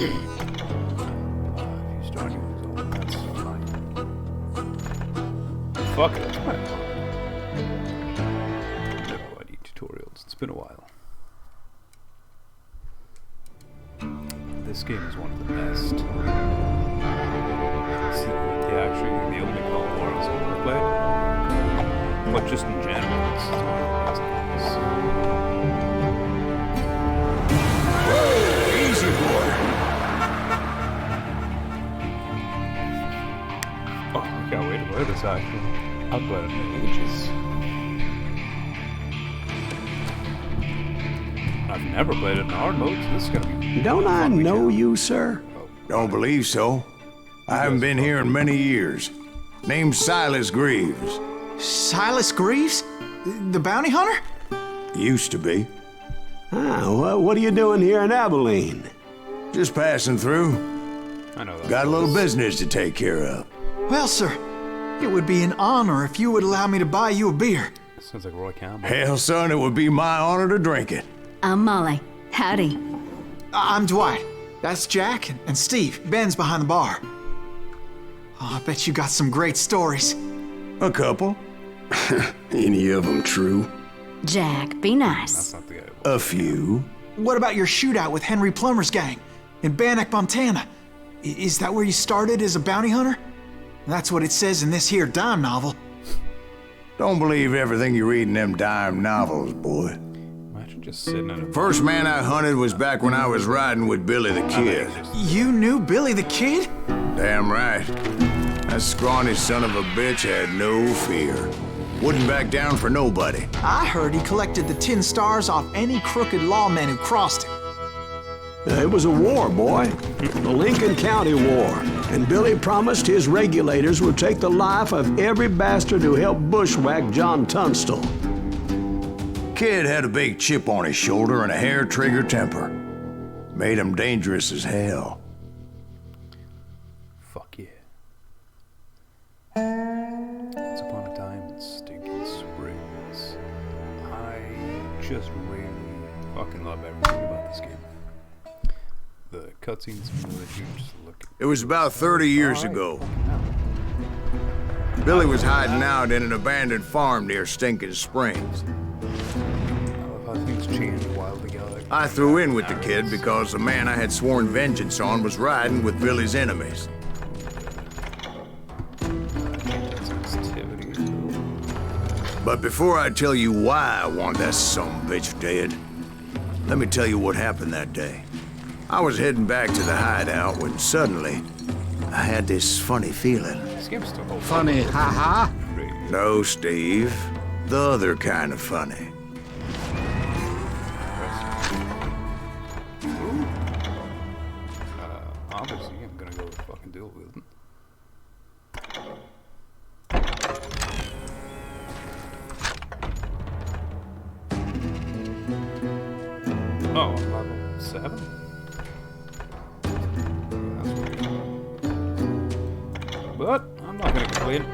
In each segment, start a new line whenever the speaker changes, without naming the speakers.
you start using all that's fine. Fuck it, that's fine. No, I need tutorials. It's been a while. This game is one of the best. The only Call of Juarez I've ever played. But just in general, it's one of the best games.
Whoa, easy, boy.
Oh, I can't wait to play this actually. I've played it in ages. I've never played it in hard mode, so this is gonna be.
Don't I know you, sir?
Don't believe so. I haven't been here in many years. Name's Silas Greaves.
Silas Greaves? The bounty hunter?
Used to be.
Ah, well, what are you doing here in Abilene?
Just passing through.
I know that.
Got a little business to take care of.
Well, sir, it would be an honor if you would allow me to buy you a beer.
Sounds like Roy Campbell.
Hell, son, it would be my honor to drink it.
I'm Molly. Howdy.
I'm Dwight. That's Jack and Steve. Ben's behind the bar. Oh, I bet you got some great stories.
A couple.
Any of them true?
Jack, be
That's
nice.
not the guy.
A few.
What about your shootout with Henry Plummer's gang in Bannock, Montana? Is that where you started as a bounty hunter? That's what it says in this here dime novel.
Don't believe everything you read in them dime novels, boy.
Imagine just sitting in a.
First man I hunted was back when I was riding with Billy the Kid.
You knew Billy the Kid?
Damn right. That scrawny son of a bitch had no fear. Wouldn't back down for nobody.
I heard he collected the 10 stars off any crooked lawman who crossed him.
It was a war, boy. The Lincoln County War. And Billy promised his regulators would take the life of every bastard who helped bushwhack John Tunstall.
Kid had a big chip on his shoulder and a hair-trigger temper. Made him dangerous as hell.
Fuck yeah. Once upon a time in Stinking Springs. I just really fucking love everything about this game. The cutscenes, you just look.
It was about 30 years ago. Billy was hiding out in an abandoned farm near Stinking Springs.
How things changed a while ago.
I threw in with the kid because the man I had sworn vengeance on was riding with Billy's enemies. But before I tell you why I want that sumbitch dead, let me tell you what happened that day. I was heading back to the hideout when suddenly I had this funny feeling.
Funny, haha.
No, Steve. The other kind of funny.
Obviously, I'm gonna go fucking deal with it. Oh, level 7? But I'm not gonna complain.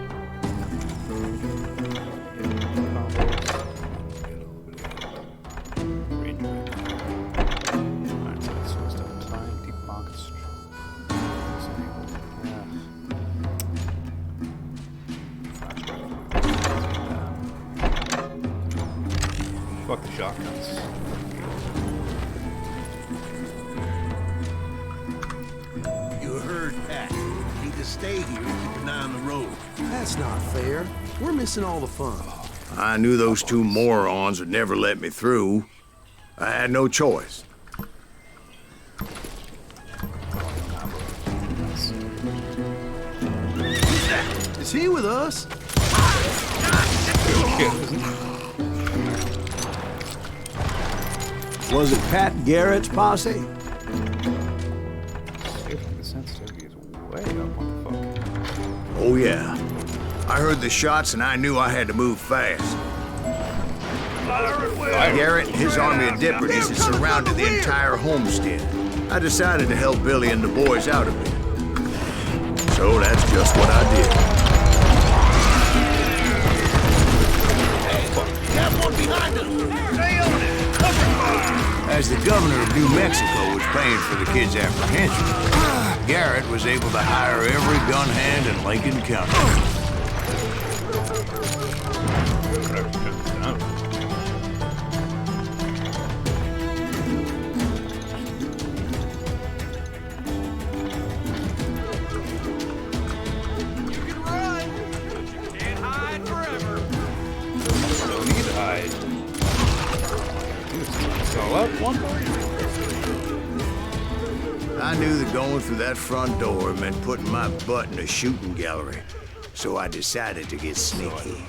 Fuck the shotguns.
You heard Pat. Need to stay here and keep an eye on the road.
That's not fair. We're missing all the fun.
I knew those two morons would never let me through. I had no choice.
Is he with us?
Was it Pat Garrett's posse?
The sensitivity is way up on the fuck.
Oh, yeah. I heard the shots and I knew I had to move fast. Garrett and his army of deputies had surrounded the entire homestead. I decided to help Billy and the boys out a bit. So that's just what I did.
Have one behind us. Stay on it. Cover fire.
As the governor of New Mexico was paying for the kid's apprehension, Garrett was able to hire every gun hand in Lincoln County. I knew that going through that front door meant putting my butt in a shooting gallery, so I decided to get sneaky.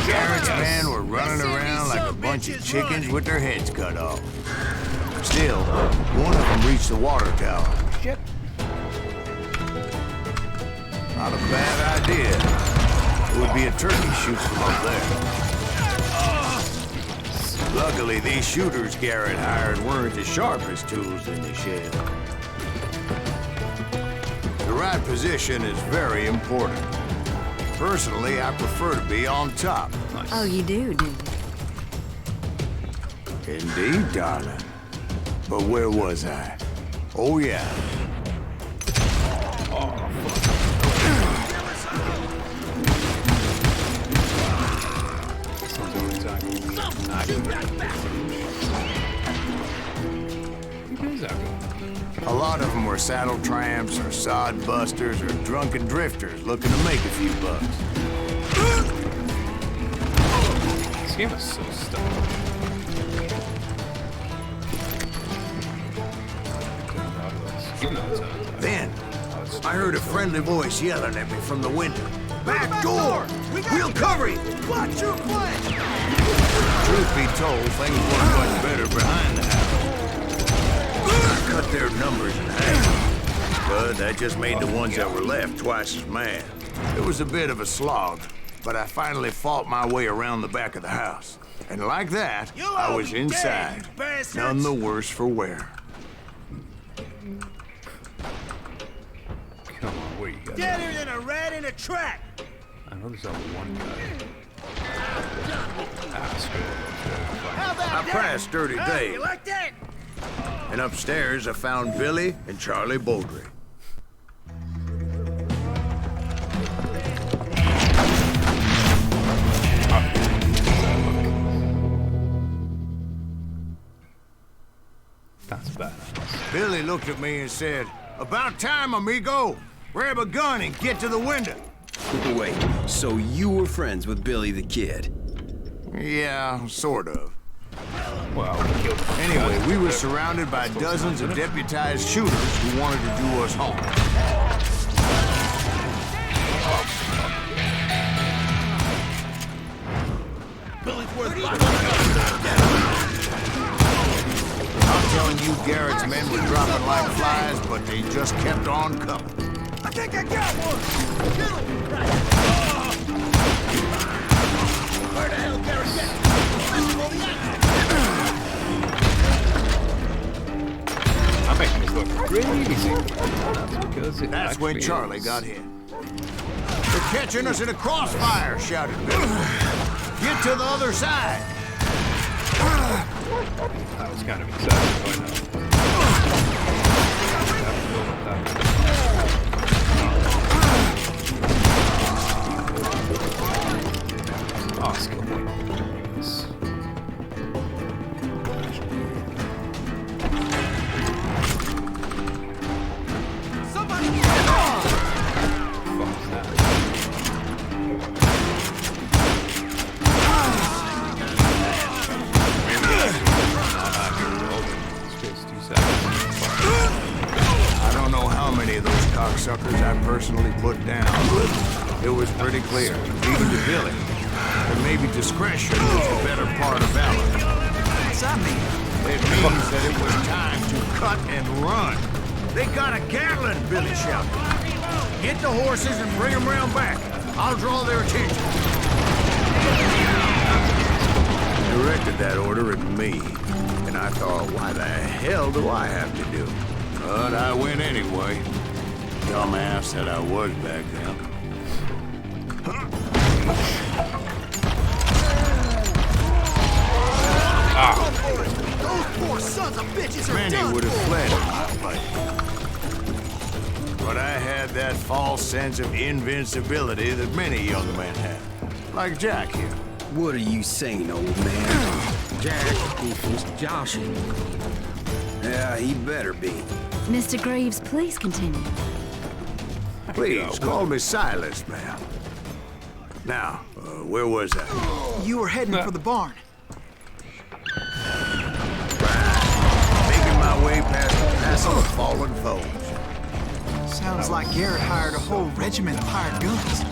Garrett's men were running around like a bunch of chickens with their heads cut off. Still, one of them reached the water tower.
Shit.
Not a bad idea. It would be a turkey shoot from up there. Luckily, these shooters Garrett hired weren't the sharpest tools in the shed. The right position is very important. Personally, I prefer to be on top.
Nice.
Oh, you do you?
Indeed, darling. But where was I? Oh, yeah. A lot of them were saddle tramps or sod busters or drunken drifters looking to make a few bucks.
This game is so stuck.
Then, I heard a friendly voice yelling at me from the window. Back door! We'll cover you! Watch your flank! Truth be told, things weren't much better behind the house. I cut their numbers in half, but that just made the ones that were left twice as mad. It was a bit of a slog, but I finally fought my way around the back of the house. And like that, I was inside, none the worse for wear.
Come on, where you got?
Deader than a rat in a trap.
I know there's only one guy. Screw it.
I passed Dirty Dave,
You like that?
and upstairs I found Billy and Charlie Baldry.
That's bad.
Billy looked at me and said, "About time, amigo. Grab a gun and get to the window."
Wait, so you were friends with Billy the Kid?
Yeah, sort of.
Well, we killed him.
Anyway, we were surrounded by dozens of deputized shooters who wanted to do us harm. I'm telling you, Garrett's men were dropping like flies, but they just kept on coming.
I think I got one. Where the hell Garrett at?
I'm making this look really easy. That's because it
That's when
actually
Charlie
is.
got hit. They're catching us in a crossfire, shouted Billy. Get to the other side.
I was kind of excited by now. Oscar. Yes.
Somebody
Fuck that.
I don't know how many of those cocksuckers I personally put down, but it was pretty clear, even to Billy, that maybe discretion was the better part of valor.
What's that mean?
It means that it was time to cut and run. They got a Gatling, Billy shouted. Get the horses and bring them round back. I'll draw their attention. directed that order at me. And I thought, why the hell do I have to do it? But I went anyway. Dumbass that I was back then.
Those poor sons of bitches are
Many
done
would have
for.
fled in my place. But I had that false sense of invincibility that many young men have. Like Jack here.
What are you saying, old man?
Jack, if he's joshing.
Yeah, he better be.
Mr. Greaves, please continue.
Please, call me Silas, ma'am. Now, where was I?
You were heading for the barn.
Making my way past the castle of fallen foes.
Sounds like Garrett hired a whole regiment of hired guns.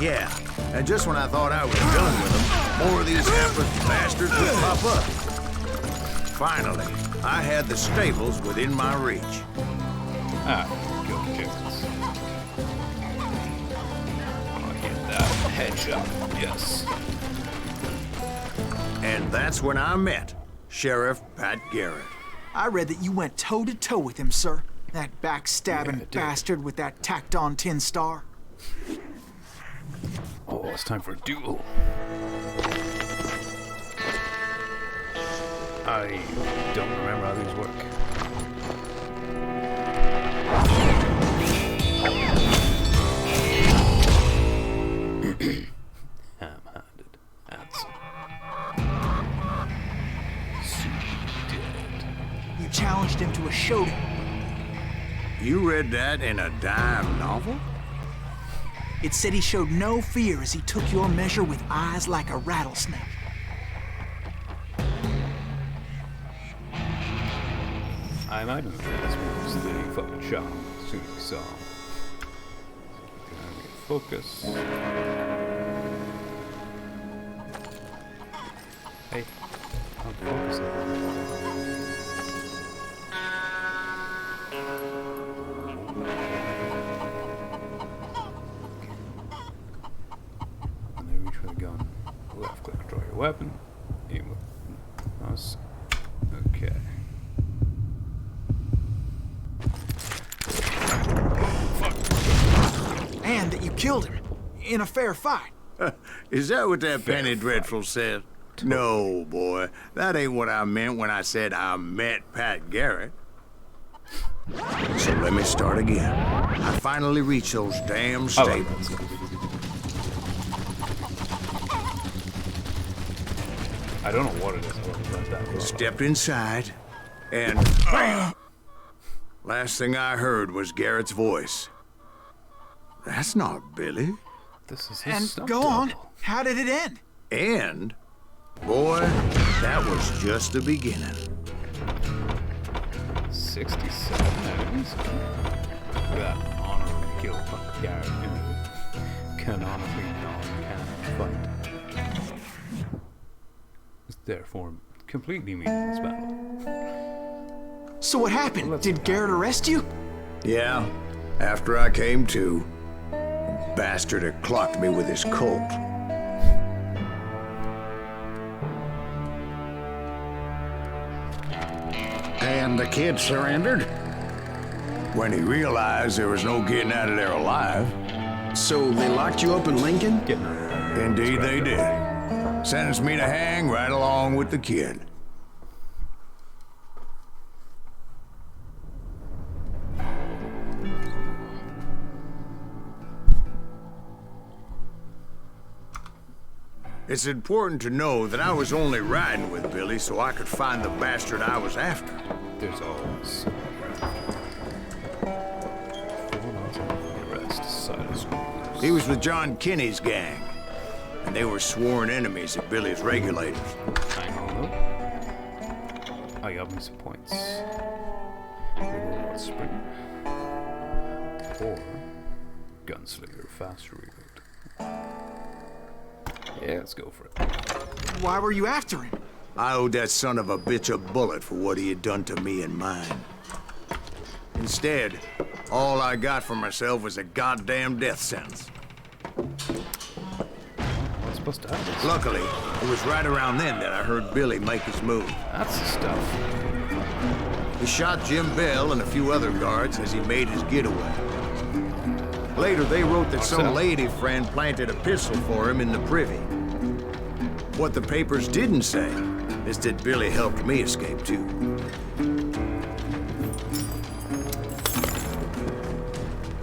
Yeah, and just when I thought I was done with them, more of these hapless bastards would pop up. Finally, I had the stables within my reach.
Go, Jesus. Oh, get that headshot. Yes.
And that's when I met Sheriff Pat Garrett.
I read that you went toe-to-toe with him, sir. That backstabbing
Yeah, I did.
bastard with that tacked-on tin star.
Oh, it's time for a duel. I don't remember how these work. Ham-handed. That's dead.
You challenged him to a showdown.
You read that in a dime novel?
It said he showed no fear as he took your measure with eyes like a rattlesnake.
I might have this was the fucking shot as soon as he saw him. Focus. Hey, I'm focusing. When they reach for the gun, left click, draw your weapon, aim with mouse. Okay.
And that you killed him in a fair fight.
Is that what that
Fair
penny
fight.
dreadful said? No, boy. That ain't what I meant when I said I met Pat Garrett. So let me start again. I finally reached those damn
I like
stables.
that. I don't know what it is. I don't know that well.
Stepped inside, and last thing I heard was Garrett's voice. That's not Billy.
This is his
And
stunt
go on.
double.
How did it end?
And, boy, that was just the beginning.
67 enemies. That honorary kill from Garrett in a canonically non-canon fight. It's therefore completely meaningless battle.
So what happened? Did Garrett arrest you?
Yeah, after I came to, the bastard had clocked me with his Colt.
And the kid surrendered?
When he realized there was no getting out of there alive,
So they locked you up in Lincoln?
Getting her.
indeed they did. Sentenced me to hang right along with the kid. It's important to know that I was only riding with Billy so I could find the bastard I was after.
There's always 4 months after the arrest, Silas Williams.
He was with John Kinney's gang, and they were sworn enemies of Billy's regulators.
Hang on up. I got me some points. Reward Spring. Or Gunslinger Fast Reload. Yeah, let's go for it.
Why were you after him?
I owed that son of a bitch a bullet for what he had done to me and mine. Instead, All I got for myself was a goddamn death sentence.
What's supposed to happen?
Luckily, it was right around then that I heard Billy make his move.
That's the stuff.
He shot Jim Bell and a few other guards as he made his getaway. Later, they wrote that some lady friend planted a pistol for him in the privy. What the papers didn't say is that Billy helped me escape, too.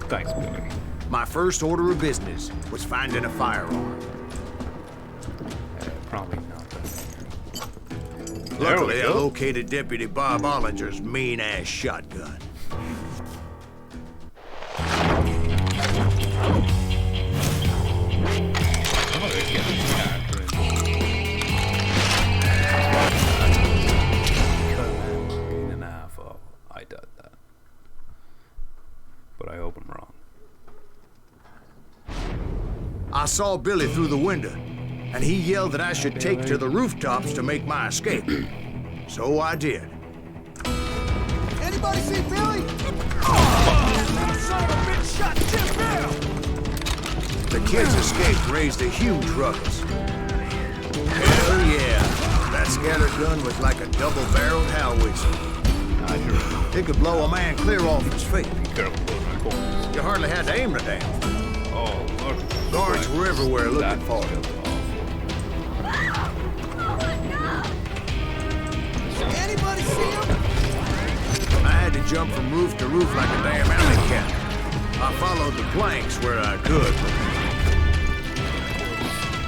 Thanks, Billy.
My first order of business was finding a firearm.
Probably not that.
Luckily, I located Deputy Bob Ollinger's mean-ass shotgun.
I did that. But I hope I'm wrong.
I saw Billy through the window, and he yelled that I should take to the rooftops to make my escape. So I did.
Anybody see Billy? That son of a bitch shot Jim Bell!
The kids' escape raised a huge ruckus. Hell yeah! That scatter gun was like a double-barreled howitzer. It could blow a man clear off his feet. You hardly had to aim the damn thing.
Oh, look.
Guards were everywhere looking for him.
Anybody see him?
I had to jump from roof to roof like a damn alley cat. I followed the planks where I could,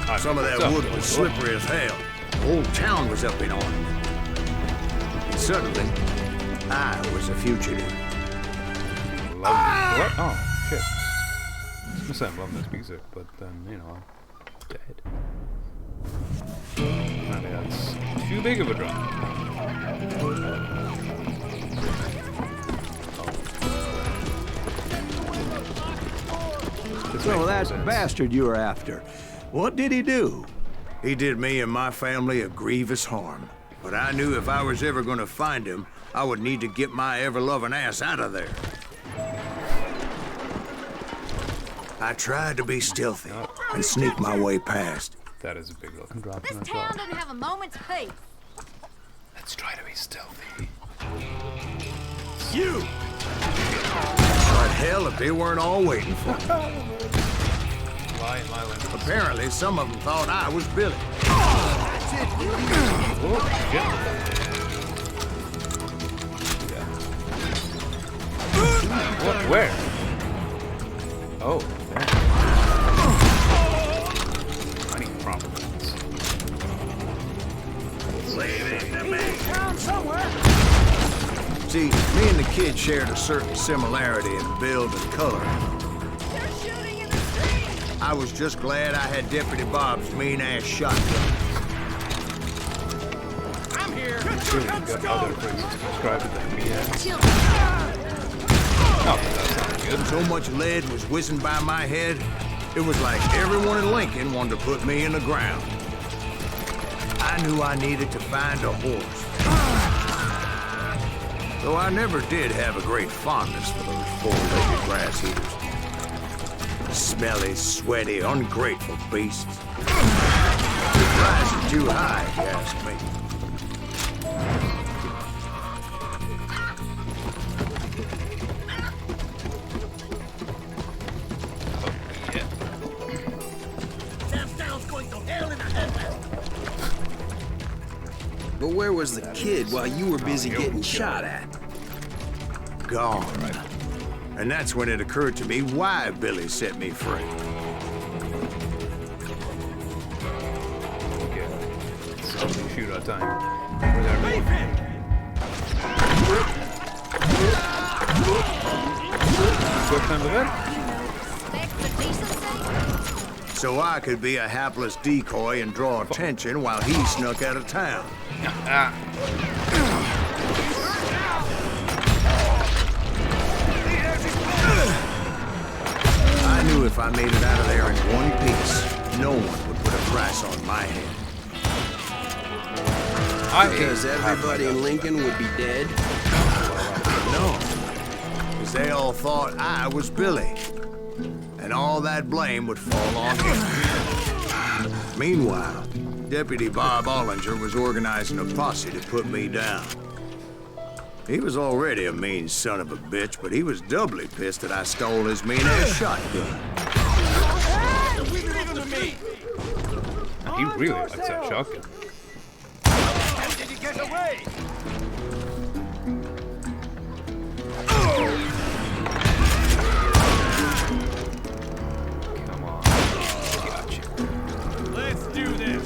but some of that wood was slippery as hell. The whole town was up in arms. And suddenly, I was a fugitive.
What? Oh, shit. I'm saying love this music, but then, you know, I'm dead. And that's too big of a drop.
So that bastard you were after, what did he do?
He did me and my family a grievous harm. But I knew if I was ever gonna find him, I would need to get my ever-loving ass out of there. I tried to be stealthy and sneak my way past.
That is a big looking drop.
This town doesn't have a moment's peace.
Let's try to be stealthy.
You! But hell, if they weren't all waiting for me. Apparently, some of them thought I was Billy.
That's it,
Oh, shit. What? Where? Oh, there. I need proper guns.
See, me and the kid shared a certain similarity in build and color.
They're shooting in the street.
I was just glad I had Deputy Bob's mean-ass shotgun.
I'm here.
Sure, you've got other things to describe it than me.
Chill.
Oh, that sounds good.
So much lead was whizzing by my head, it was like everyone in Lincoln wanted to put me in the ground. I knew I needed to find a horse. Though I never did have a great fondness for those four-legged grass eaters. Smelly, sweaty, ungrateful beasts. Rising too high, if you ask me.
But where was the kid while you were busy getting shot at?
Gone. And that's when it occurred to me why Billy set me free.
Okay. So shoot our time. Where's everyone? Quick time to bed?
So I could be a hapless decoy and draw attention while he snuck out of town. I knew if I made it out of there in one piece, no one would put a price on my head.
Because everybody in Lincoln would be dead?
No. because they all thought I was Billy. And all that blame would fall on him. Meanwhile, Deputy Bob Ollinger was organizing a posse to put me down. He was already a mean son of a bitch, but he was doubly pissed that I stole his mean-ass shotgun.
He really likes that shotgun.
How did he get away?
Come on. Gotcha.
Let's do this.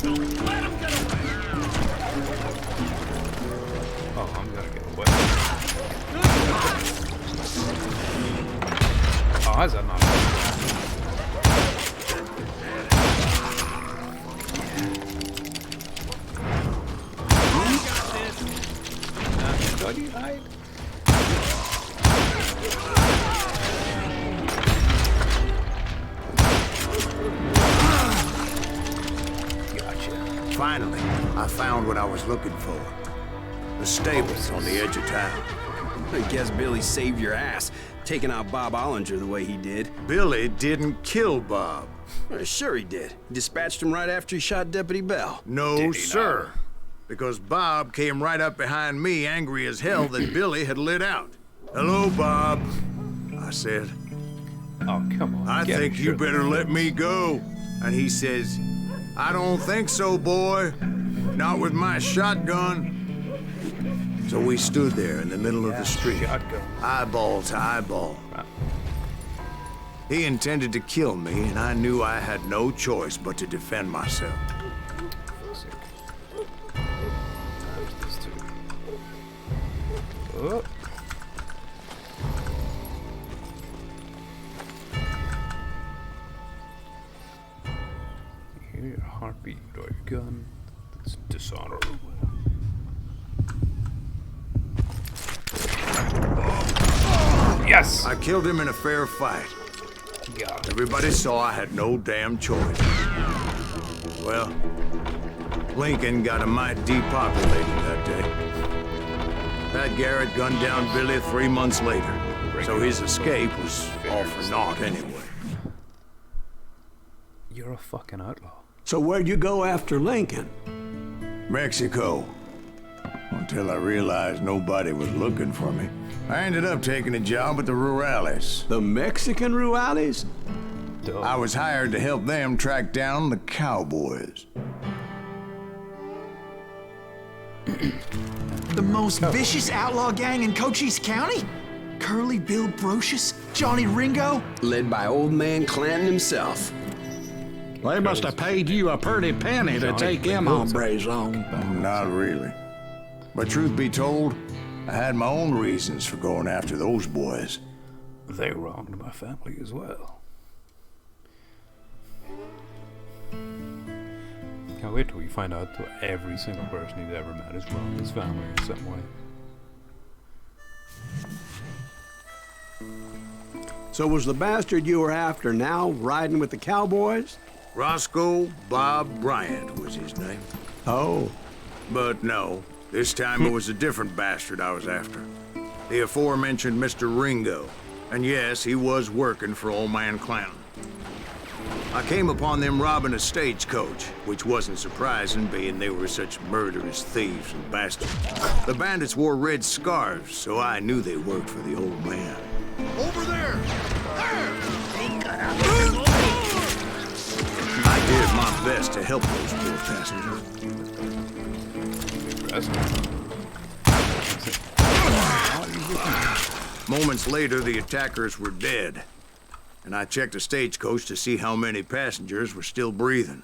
Don't let him get away.
Oh, I'm gonna get away. Oh, how's that not? How do you hide? Gotcha.
Finally, I found what I was looking for. The stables on the edge of town.
I guess Billy saved your ass, taking out Bob Ollinger the way he did.
Billy didn't kill Bob.
Sure he did. Dispatched him right after he shot Deputy Bell.
No, sir. Because Bob came right up behind me, angry as hell that Billy had lit out. Hello, Bob, I said.
Oh, come on.
I
Get
think
him,
you
sure.
better let me go. And he says, I don't think so, boy. Not with my shotgun. So we stood there in the middle of the street,
Shotgun.
eyeball to eyeball. He intended to kill me, and I knew I had no choice but to defend myself.
Oh. You hear your heartbeat or your gun. That's dishonorable. Yes!
I killed him in a fair fight.
Got it.
Everybody saw I had no damn choice. Well, Lincoln got a mite depopulated that day. Pat Garrett gunned down Billy 3 months later, so his escape was all for naught anyway.
You're a fucking outlaw.
So where'd you go after Lincoln?
Mexico. Until I realized nobody was looking for me. I ended up taking a job at the Rurales.
The Mexican Rurales?
Duh.
I was hired to help them track down the cowboys.
The most vicious outlaw gang in Cochise County? Curly Bill Brocious? Johnny Ringo?
Led by old man Clanton himself.
They must have paid you a pretty penny to take them hombres on.
Not really. But truth be told, I had my own reasons for going after those boys.
They wronged my family as well. Can't wait till we find out that every single person he's ever met has wronged his family in some way.
So was the bastard you were after now riding with the cowboys?
Roscoe Bob Bryant was his name.
Oh.
But no, this time it was a different bastard I was after. The aforementioned Mr. Ringo. And yes, he was working for old man Clanton. I came upon them robbing a stagecoach, which wasn't surprising, being they were such murderous thieves and bastards. The bandits wore red scarves, so I knew they worked for the old man.
Over there!
I did my best to help those poor passengers. Moments later, the attackers were dead, and I checked the stagecoach to see how many passengers were still breathing.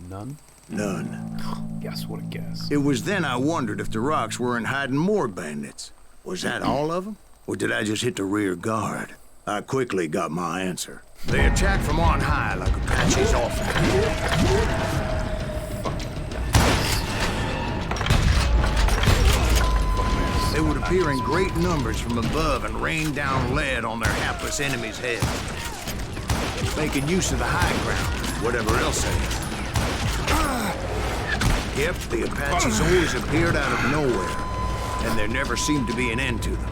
None?
None.
Guess what a guess.
It was then I wondered if the rocks weren't hiding more bandits. Was that all of them? Or did I just hit the rear guard? I quickly got my answer. They attacked from on high like Apaches often. They would appear in great numbers from above and rain down lead on their hapless enemies' heads, making use of the high ground, whatever else they had. Yep, the Apaches always appeared out of nowhere, and there never seemed to be an end to them.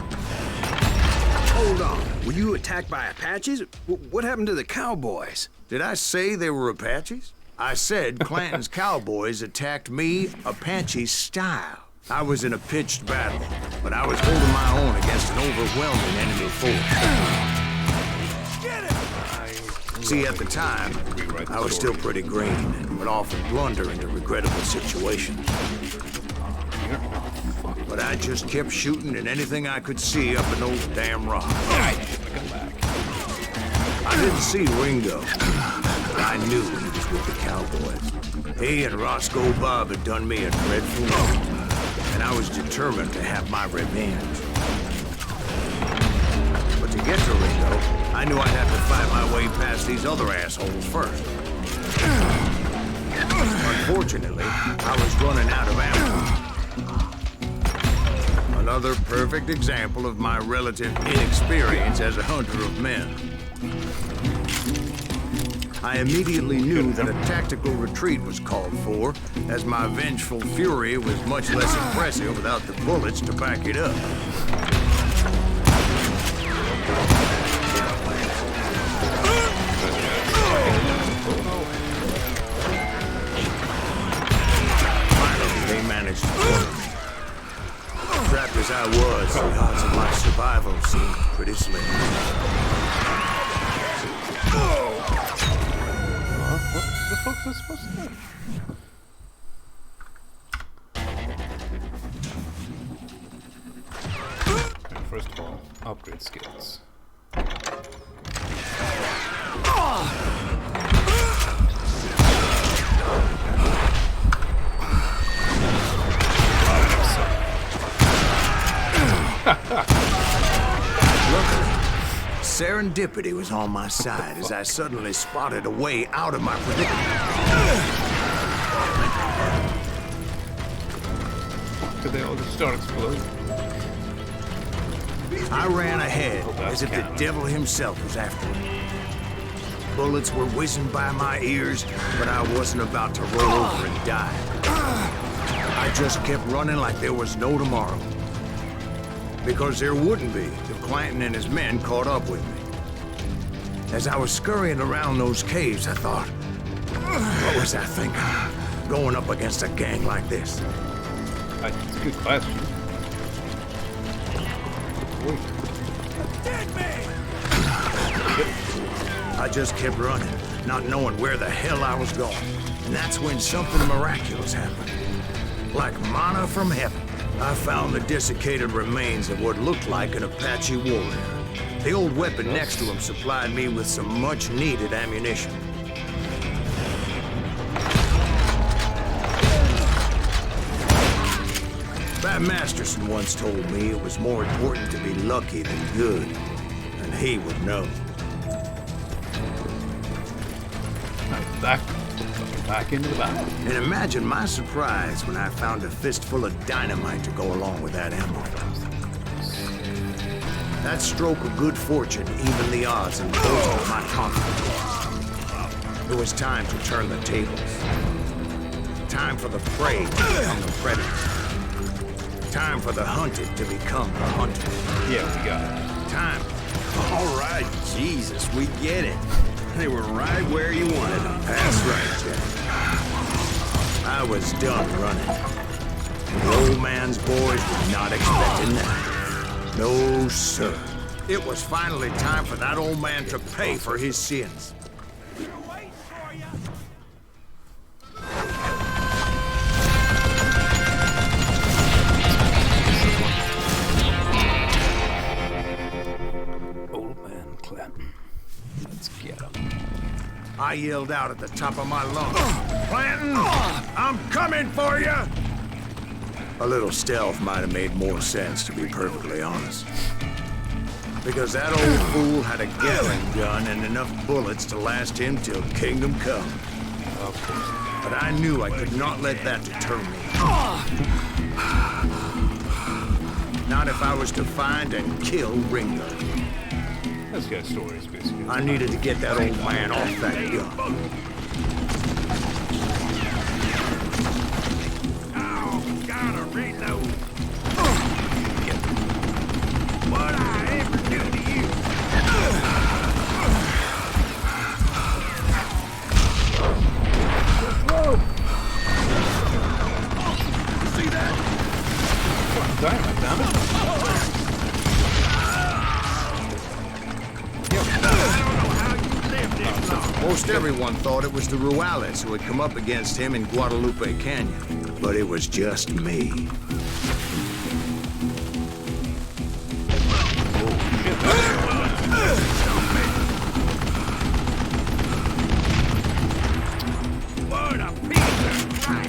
Hold on. Were you attacked by Apaches? What happened to the cowboys?
Did I say they were Apaches? I said Clanton's cowboys attacked me Apache style. I was in a pitched battle, but I was holding my own against an overwhelming enemy force. See, at the time, I was still pretty green and would often blunder into regrettable situations. But I just kept shooting at anything I could see up in those damn rocks. I didn't see Ringo, but I knew he was with the cowboys. He and Roscoe Bob had done me a dreadful wrong, and I was determined to have my revenge. But to get to Ringo, I knew I'd have to fight my way past these other assholes first. Unfortunately, I was running out of ammo. Another perfect example of my relative inexperience as a hunter of men. I immediately knew that a tactical retreat was called for, as my vengeful fury was much less impressive without the bullets to back it up. Finally, they managed to corner me. Trapped as I was, the odds of my survival seemed pretty slim.
What the fuck was I supposed to do? First of all, upgrade skills.
Serendipity was on my side as I suddenly spotted a way out of my predicament.
Did they all just start exploding?
I ran ahead as if the devil himself was after me. Bullets were whizzing by my ears, but I wasn't about to roll over and die. I just kept running like there was no tomorrow. Because there wouldn't be if Clanton and his men caught up with me. As I was scurrying around those caves, I thought, what was I thinking? Going up against a gang like this?
It's a good question.
I just kept running, not knowing where the hell I was going. And that's when something miraculous happened. Like manna from heaven. I found the desiccated remains of what looked like an Apache warrior. The old weapon next to him supplied me with some much-needed ammunition. Bat Masterson once told me it was more important to be lucky than good, and he would know.
Back into the battle.
And imagine my surprise when I found a fistful of dynamite to go along with that ammo. That stroke of good fortune evened the odds and bolstered my confidence. It was time to turn the tables. Time for the prey to become the predator. Time for the hunted to become the hunted.
Yeah, we got it.
Time.
All right, Jesus, we get it. They were right where you wanted them.
That's right, Jack. I was done running. The old man's boys were not expecting that. No, sir. It was finally time for that old man to pay for his sins.
Old man Clanton. Let's get him.
I yelled out at the top of my lungs, Clanton, I'm coming for you! A little stealth might have made more sense, to be perfectly honest. Because that old fool had a Gatling gun and enough bullets to last him till kingdom come.
Of course.
But I knew I could not let that deter me. Not if I was to find and kill Ringo.
This guy's story is basically.
I needed to get that old man off that gun. Everyone thought it was the Ruales who had come up against him in Guadalupe Canyon, but it was just me.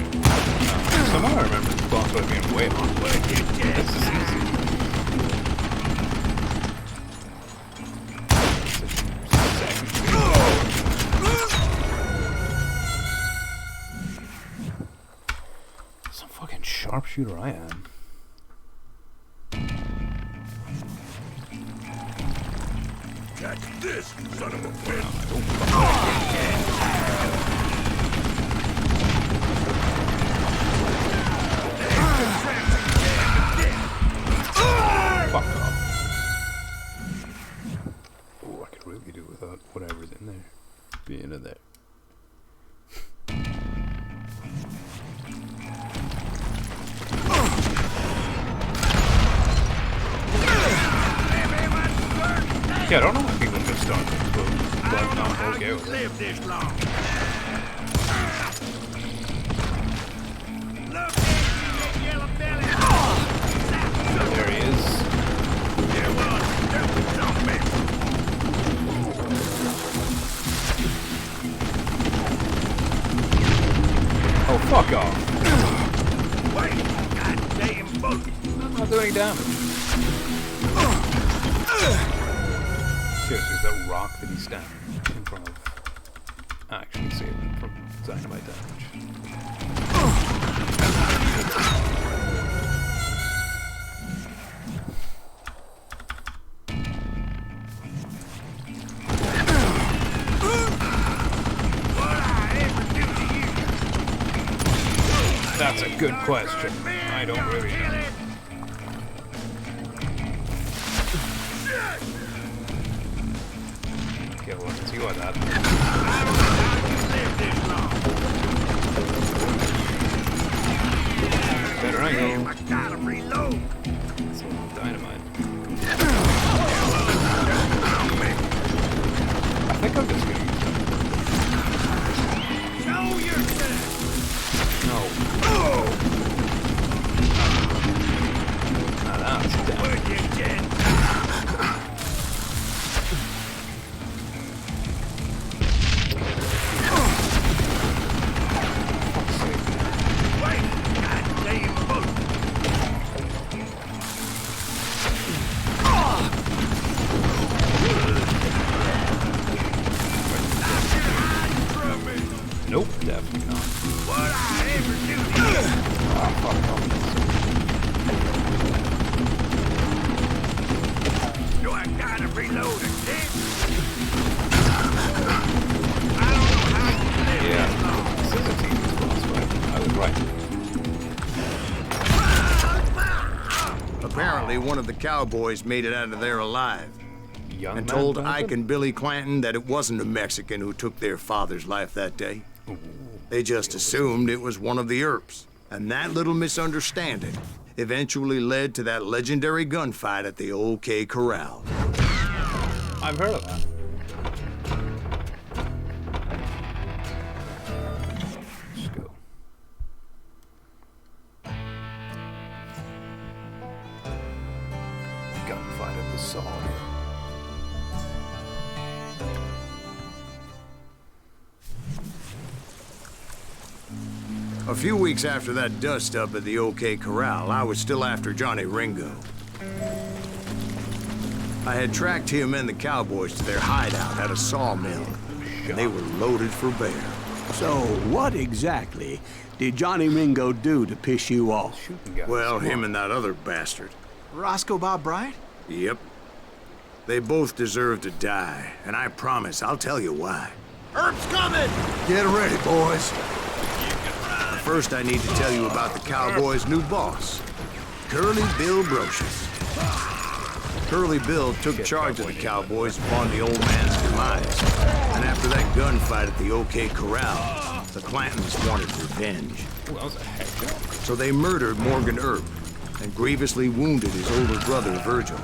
Somehow I remember the boss fight being way on way. This is easy. Some fucking sharpshooter I am.
Catch this, son of a bitch!
Fuck off. Oh, I could really do without whatever's in there being in there. Yeah, I don't know why people just start to explode, but I'm okay with it.
Live this long. Look at you, yellow belly.
There he is. Oh, fuck off.
Wait, goddamn bullet.
I'm not doing damage. Seriously, is that rock that he's standing in front of actually saved him from dynamite damage? That's a good question. I don't really know. Okay, well, let's see what that. Better angle.
I gotta reload.
Some dynamite. I think I'm just gonna use
Show yourself.
no. Now that's damn.
Where'd you get? Wait, goddamn bullet.
Nope, definitely not.
What I ever do to you?
Oh, fuck off.
Do I gotta reload again? I don't know how you live
Yeah,
this long.
this is a tedious boss fight. I was right.
Apparently, one of the cowboys made it out of there alive
Young
and
man
told
Blanton?
Ike and Billy Clanton that it wasn't a Mexican who took their father's life that day. They just assumed it was one of the Earps. And that little misunderstanding eventually led to that legendary gunfight at the OK Corral.
I've heard of that. Let's go. Gunfight at the Sawmill.
A few weeks after that dust-up at the OK Corral, I was still after Johnny Ringo. I had tracked him and the cowboys to their hideout at a sawmill, and they were loaded for bear.
So, what exactly did Johnny Ringo do to piss you off?
Shooting guys.
Well,
Come
him
on.
and that other bastard.
Roscoe Bob Bryant?
Yep. They both deserve to die, and I promise I'll tell you why.
Herb's coming!
Get ready, boys. But first, I need to tell you about the Cowboys' new boss, Curly Bill Brocious. Curly Bill took charge of the Cowboys upon the old man's demise, and after that gunfight at the OK Corral, the Clantons wanted revenge.
Ooh, that was a headshot.
So they murdered Morgan Earp and grievously wounded his older brother, Virgil.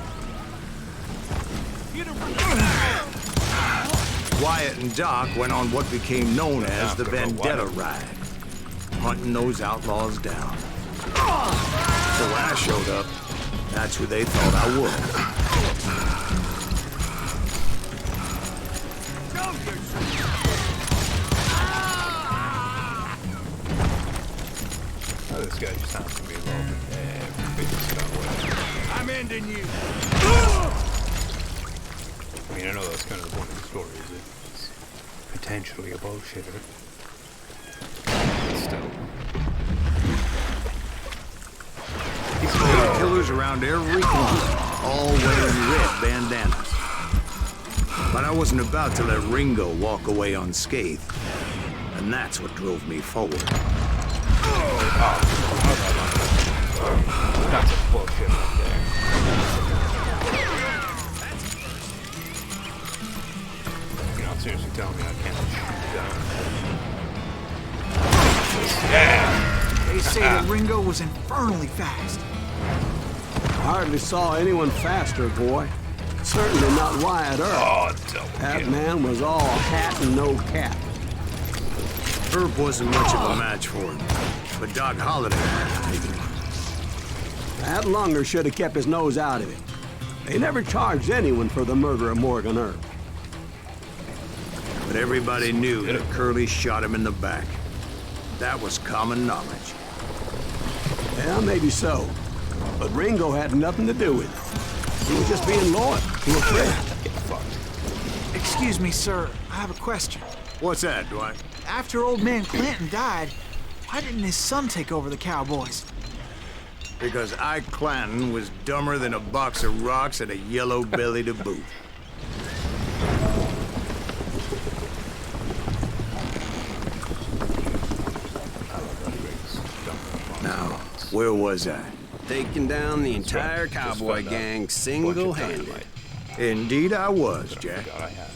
Wyatt and Doc went on what became known as the Vendetta Ride, hunting those outlaws down. So when I showed up, that's who they thought I was.
Oh, this guy just sounds to be involved in every stuff.
I'm ending you.
I mean, I know that's kind of the point of the story, is it? It's potentially a bullshitter. But still.
These killers around every corner, all wearing red bandanas. But I wasn't about to let Ringo walk away unscathed. And that's what drove me forward.
That's a bullshit right there. You're not seriously telling me I can't shoot down. Yeah!
They say that Ringo was infernally fast.
I hardly saw anyone faster, boy. Certainly not Wyatt Earp.
Oh, double
That
kill.
man was all hat and no cap.
Earp wasn't much of a match for him, but Doc Holliday
That lunger should have kept his nose out of it. They never charged anyone for the murder of Morgan Earp.
But everybody knew that Curly shot him in the back. That was common knowledge.
Yeah, maybe so. But Ringo had nothing to do with it. He was just being loyal to a friend.
Get fucked.
Excuse me, sir. I have a question.
What's that, Dwight?
After old man Clanton died, why didn't his son take over the Cowboys?
Because Ike Clanton was dumber than a box of rocks and a yellow belly to boot. Now, where was I?
Taking down the entire cowboy gang single-handed.
Indeed I was, Jack.
God, I have.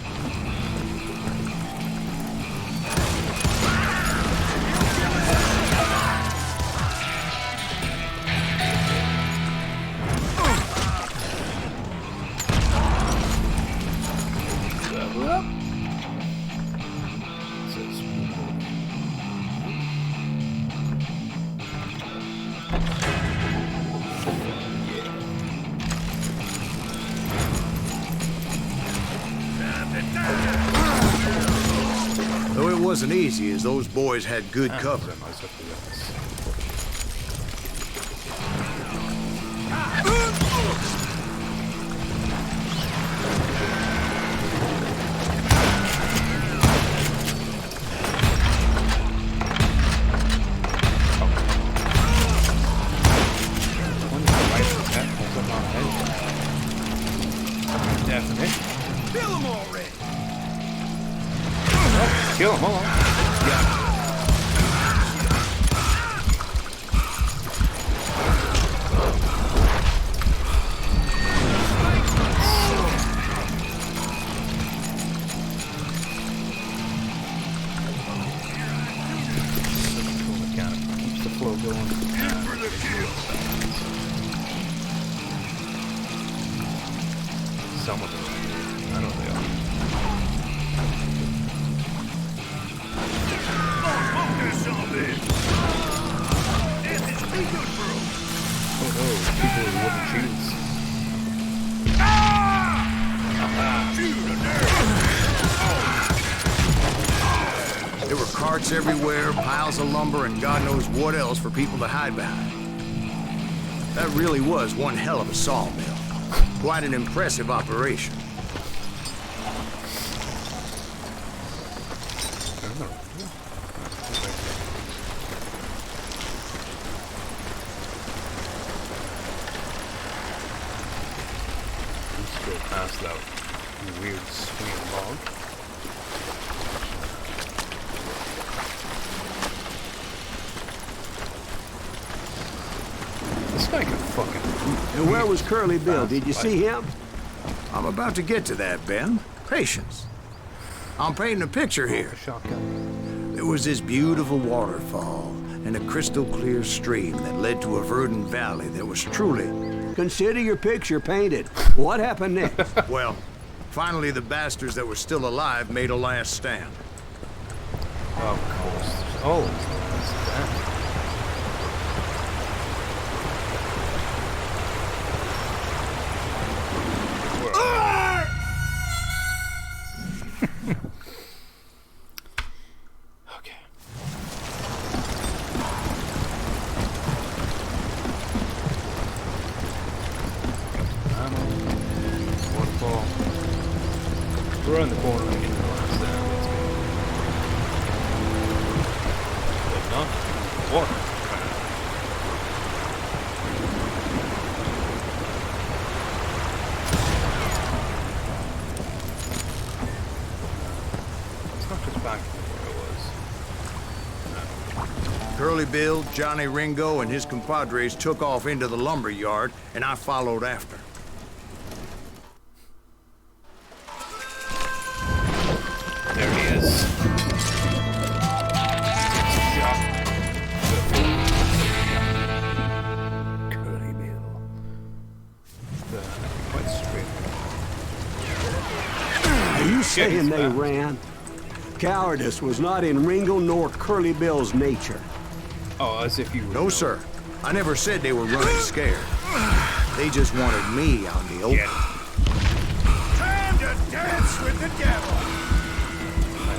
Level up. Says
Though it wasn't easy, as those boys had good cover.
Kill them already.
Kill him, hold on. Keeps the flow going.
For the kill.
Some of them. I know they are. Oh no, people with wooden shields.
There were carts everywhere, piles of lumber, and God knows what else for people to hide behind. That really was one hell of a sawmill. Quite an impressive operation.
Let's go past that weird swinging log. This guy can fucking.
And where was Curly Bill? Did you see him?
I'm about to get to that, Ben. Patience. I'm painting a picture here.
Shotgun.
There was this beautiful waterfall and a crystal clear stream that led to a verdant valley that was truly,
Consider your picture painted. What happened next?
well, Finally, the bastards that were still alive made a last stand.
Of course. There's always that. Okay. Ammo. Waterfall. We're around the corner and getting the last stand. Let's go. But not water. It's not just back where it was.
Curly Bill, Johnny Ringo, and his compadres took off into the lumber yard, and I followed after.
There he is. Shot. Curly Bill. Quite straight.
Are you saying they
fast.
ran? Cowardice was not in Ringo nor Curly Bill's nature.
Oh, as if you were.
No, sir. I never said they were running scared. They just wanted me out in the open.
Get it.
Time to dance with the devil.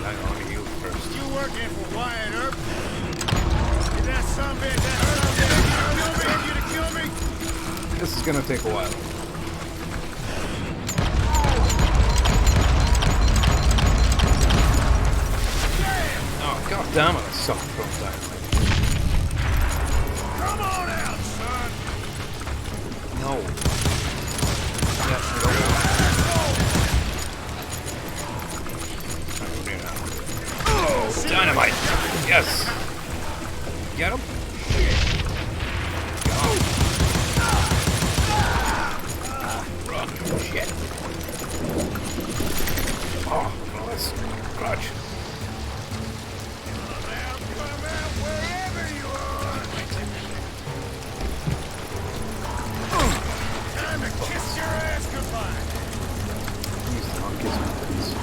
Hang on to you first.
You working for Wyatt Earp? Is that some bitch that hurt you to kill me?
This is gonna take a while. Oh, god damn it, I suck from that.
Come on out, son.
No. Yes, no. Oh, dynamite! Yes! Get him! Shit. Oh, nice. Crutch.
Time to kiss your ass goodbye.
Please don't kiss me, please.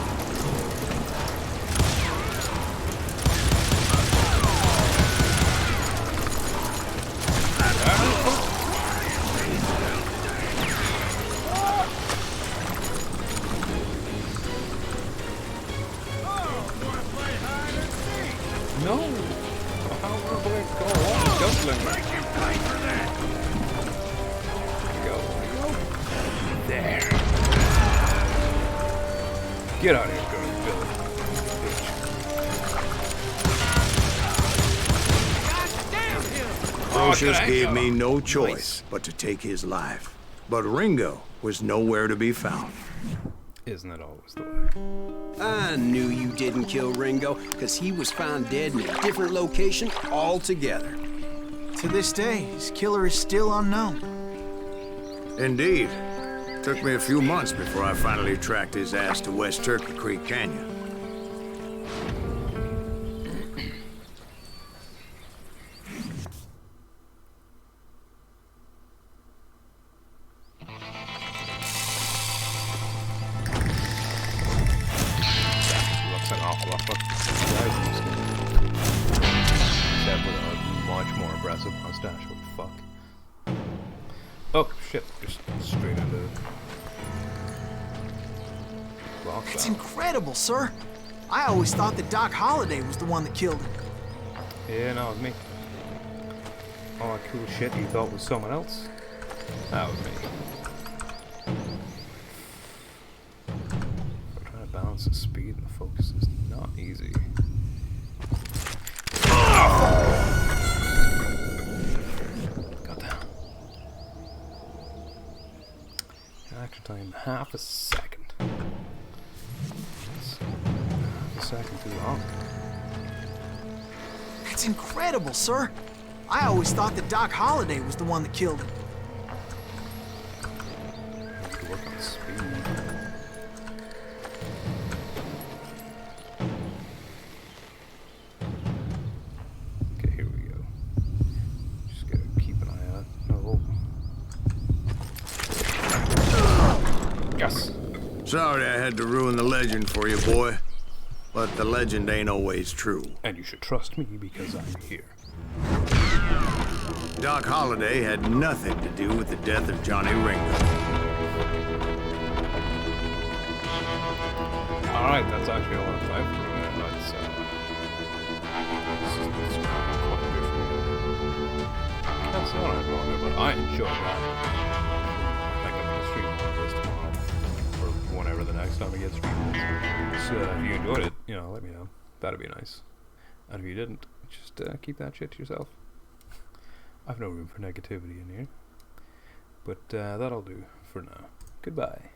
Wanna play hide and seek?
No! How will I go along with Gunslinger?
Make you pay for that.
Go. There. Get out of here, girl, Billy.
Brocious
can I
gave
go?
me no
Nice.
choice but to take his life. But Ringo was nowhere to be found.
Isn't it always the way?
I knew you didn't kill Ringo, because he was found dead in a different location altogether.
To this day, his killer is still unknown.
Indeed. Took me a few months before I finally tracked his ass to West Turkey Creek Canyon.
Looks like an awful lot of except with a much more aggressive mustache. What the fuck? Oh shit! Just straight into rock.
That's incredible, sir. I always thought that Doc Holliday was the one that killed him.
Yeah, no, it was me. All that cool shit you thought was someone else. That was me. But trying to balance the speed and the focus is not easy. Goddamn. Action time, half a second. That's half a second too long.
That's incredible, sir. I always thought that Doc Holliday was the one that killed him.
I have to work on speed. Okay, here we go. Just gotta keep an eye out. No. Yes.
Sorry I had to ruin the legend for you, boy. But the legend ain't always true.
And you should trust me because I'm here.
Doc Holliday had nothing to do with the death of Johnny Ringo.
Alright, that's actually a lot of time for me. Let's, this is quite good for me. Can't say what I'm wrong, but I enjoyed that. I think I'm going to stream more of this tomorrow. Or whenever the next time I get streamed is. So if you enjoyed it, you know, let me know. That'd be nice. And if you didn't, just keep that shit to yourself. I've no room for negativity in here. But that'll do for now. Goodbye.